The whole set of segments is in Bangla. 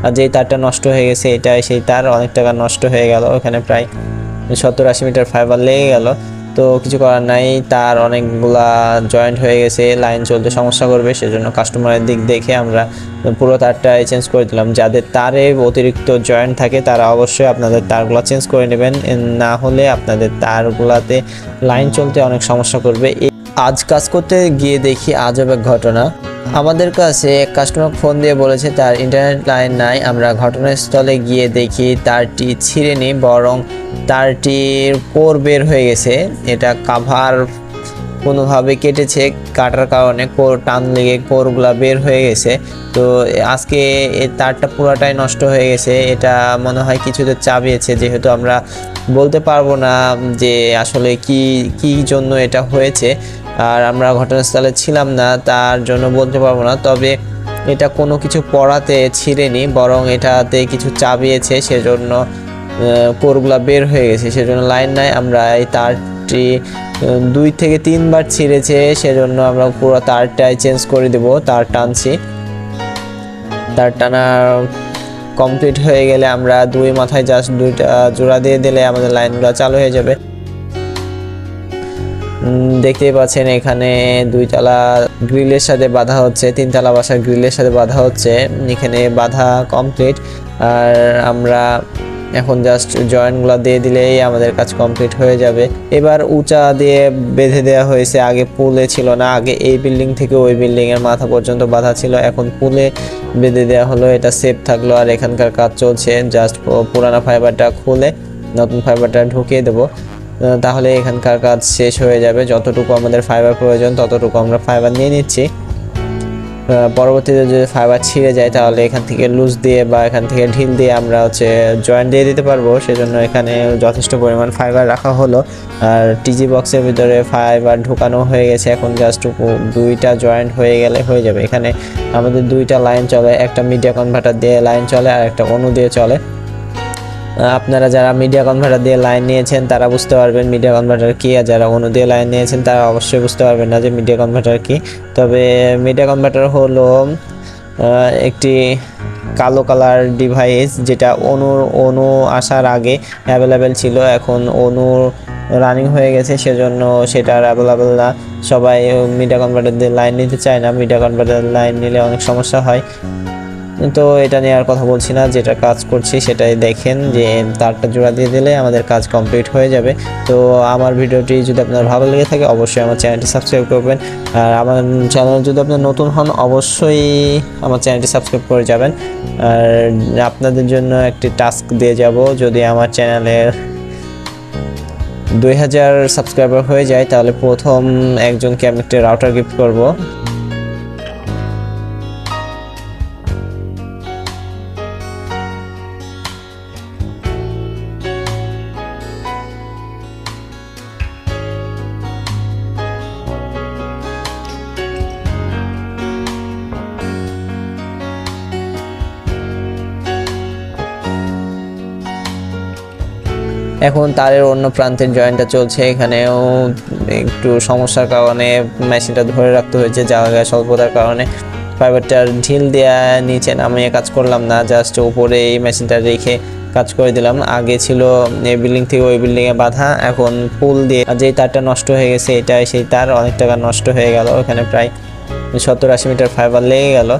আর যেই তারটা নষ্ট হয়ে গেছে এটা সেই তার অনেক টাকা নষ্ট হয়ে গেল। এখানে প্রায় 70-80 মিটার ফাইবার লেগে গেল। তো কিছু করার নাই, তার অনেকগুলা জয়েন্ট হয়ে গেছে, লাইন চলতে সমস্যা করবে, সেজন্য কাস্টমারের দিক দেখে আমরা পুরো তারটাই চেঞ্জ করে দিলাম। যাদের তারে অতিরিক্ত জয়েন্ট থাকে তারা অবশ্যই আপনাদের তারগুলো চেঞ্জ করে নেবেন, না হলে আপনাদের তারগুলাতে লাইন চলতে অনেক সমস্যা করবে। আজ কাজ করতে গিয়ে দেখি আজব এক ঘটনা। আমাদের কাছে এক কাস্টমার ফোন দিয়ে বলেছে তার ইন্টারনেট লাইন নাই। আমরা ঘটনাস্থলে গিয়ে দেখি তারটি ছিঁড়েনি, বরং তারটির কোর বের হয়ে গেছে। এটা কাভার কোনোভাবে কেটেছে, কাটার কারণে কোর টান লেগে কোরগুলা বের হয়ে গেছে। তো আজকে এই তারটা পুরাটাই নষ্ট হয়ে গেছে। এটা মনে হয় কিছুতে চাবিয়েছে, যেহেতু আমরা বলতে পারবো না যে আসলে কি জন্য এটা হয়েছে, আর আমরা ঘটনাস্থলে ছিলাম না, তার জন্য বলতে পারবো না। তবে এটা কোনো কিছু পড়াতে ছিঁড়েনি, বরং এটাতে কিছু চাবিয়েছে, সেজন্য কোরগুলা বের হয়ে গেছে, সেজন্য লাইন নাই। আমরা এই তারটি 2 থেকে 3 বার ছিঁড়েছে, সেজন্য আমরা পুরো তারটাই চেঞ্জ করে দেব। তার টানছি, তার টানা কমপ্লিট হয়ে গেলে আমরা 2 মাথায় জাস্ট 2টা জোড়া দিয়ে দিলে আমাদের লাইনগুলো চালু হয়ে যাবে। দেখতেই পাচ্ছেন এখানে 2 তলা গ্রিলের সাথে বাঁধা হচ্ছে, 3 তলা বাসার গ্রিলের সাথে বাঁধা হচ্ছে। এখানে বাঁধা কমপ্লিট, আর আমরা এখন জাস্ট জয়েন্টগুলো দিয়ে দিলেই আমাদের কাজ কমপ্লিট হয়ে যাবে। এবার উঁচা দিয়ে বেঁধে দেওয়া হয়েছে, আগে পুলে ছিল না। আগে এই বিল্ডিং থেকে ওই বিল্ডিং এর মাথা পর্যন্ত বাঁধা ছিল, এখন পুলে বেঁধে দেওয়া হলো। এটা সেফ থাকলো। আর এখানকার কাজ চলছে, জাস্ট পুরানা ফাইবারটা খুলে নতুন ফাইবারটা ঢুকিয়ে দেবো, তাহলে এখানকার কাজ শেষ হয়ে যাবে। যতটুকু আমাদের ফাইবার প্রয়োজন ততটুকু আমরা ফাইবার নিয়ে নিচ্ছি। পরবর্তীতে যদি ফাইবার ছিঁড়ে যায় তাহলে এখান থেকে লুজ দিয়ে বা এখান থেকে ঢিল দিয়ে আমরা জয়েন্ট দিয়ে দিতে পারবো, সেজন্য এখানে যথেষ্ট পরিমাণ ফাইবার রাখা হলো। আর টিজি বক্সের ভিতরে ফাইবার ঢোকানো হয়ে গেছে, এখন জাস্ট 2টা জয়েন্ট হয়ে গেলে হয়ে যাবে। এখানে আমাদের 2টা লাইন চলে, একটা মিডিয়া কনভার্টার দিয়ে লাইন চলে আর একটা অনু দিয়ে চলে। আপনারা যারা মিডিয়া কনভার্টার দিয়ে লাইন নিয়েছেন তারা বুঝতে পারবেন মিডিয়া কনভার্টার কি, আর যারা অনু দিয়ে লাইন নিয়েছেন তারা অবশ্যই বুঝতে পারবেন না যে মিডিয়া কনভার্টার কি। তবে মিডিয়া কনভার্টার হলো একটি কালো কালার ডিভাইস, যেটা অনু আসার আগে অ্যাভেলেবেল ছিল, এখন অনু রানিং হয়ে গেছে, সেজন্য সেটা আর অ্যাভেলেবেল না। সবাই মিডিয়া কনভার্টার দিয়ে লাইন নিতে চায় না, মিডিয়া কনভার্টার লাইন নিলে অনেক সমস্যা হয়। তো এটা নিয়ে আর কথা বলছি না, যেটা কাজ করছি সেটাই দেখেন, যে তারটা জোড়া দিয়ে দিলে আমাদের কাজ কমপ্লিট হয়ে যাবে। তো আমার ভিডিওটি যদি আপনার ভালো লেগে থাকে অবশ্যই আমার চ্যানেলটি সাবস্ক্রাইব করবেন, আর আমার চ্যানেল যদি আপনি নতুন হন অবশ্যই আমার চ্যানেলটি সাবস্ক্রাইব করে যাবেন। আর আপনাদের জন্য একটি টাস্ক দিয়ে যাব, যদি আমার চ্যানেলের 2000 সাবস্ক্রাইবার হয়ে যায় তাহলে প্রথম একজনকে আমি একটা রাউটার গিফট করব। এখন তারের অন্য প্রান্তের জয়েন্টটা চলছে, এখানেও একটু সমস্যার কারণে মেশিনটা ধরে রাখতে হয়েছে, জায়গা স্বল্পতার কারণে ফাইবারটার ঢিল দেওয়া নিচে নামিয়ে কাজ করলাম না, জাস্ট উপরে এই মেশিনটা রেখে কাজ করে দিলাম। আগে ছিল এই বিল্ডিং থেকে ওই বিল্ডিংয়ে বাঁধা, এখন পুল দিয়ে যেই তারটা নষ্ট হয়ে গেছে এটা সেই তার অনেক টাকা নষ্ট হয়ে গেল। এখানে প্রায় 70-80 মিটার ফাইবার লেগে গেল।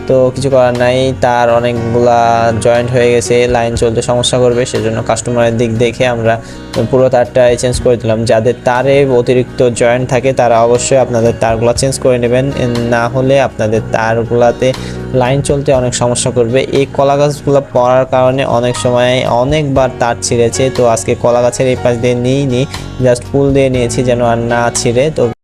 তো কিছু করার নাই, তার অনেকগুলা জয়েন্ট হয়ে গেছে, লাইন চলতে সমস্যা করবে, সেজন্য কাস্টমারের দিক দেখে আমরা পুরো তারটাই চেঞ্জ করে দিলাম। যাদের তারে অতিরিক্ত জয়েন্ট থাকে তারা অবশ্যই আপনাদের তারগুলো চেঞ্জ করে নেবেন, না হলে আপনাদের তারগুলাতে লাইন চলতে অনেক সমস্যা করবে। এই কলা গাছগুলো পড়ার কারণে অনেক সময় অনেকবার তার ছিঁড়েছে। তো আজকে কলা গাছের এই পাশ দিয়ে নিইনি, জাস্ট পুল দিয়ে নিয়েছি যেন আর না ছিঁড়ে। তো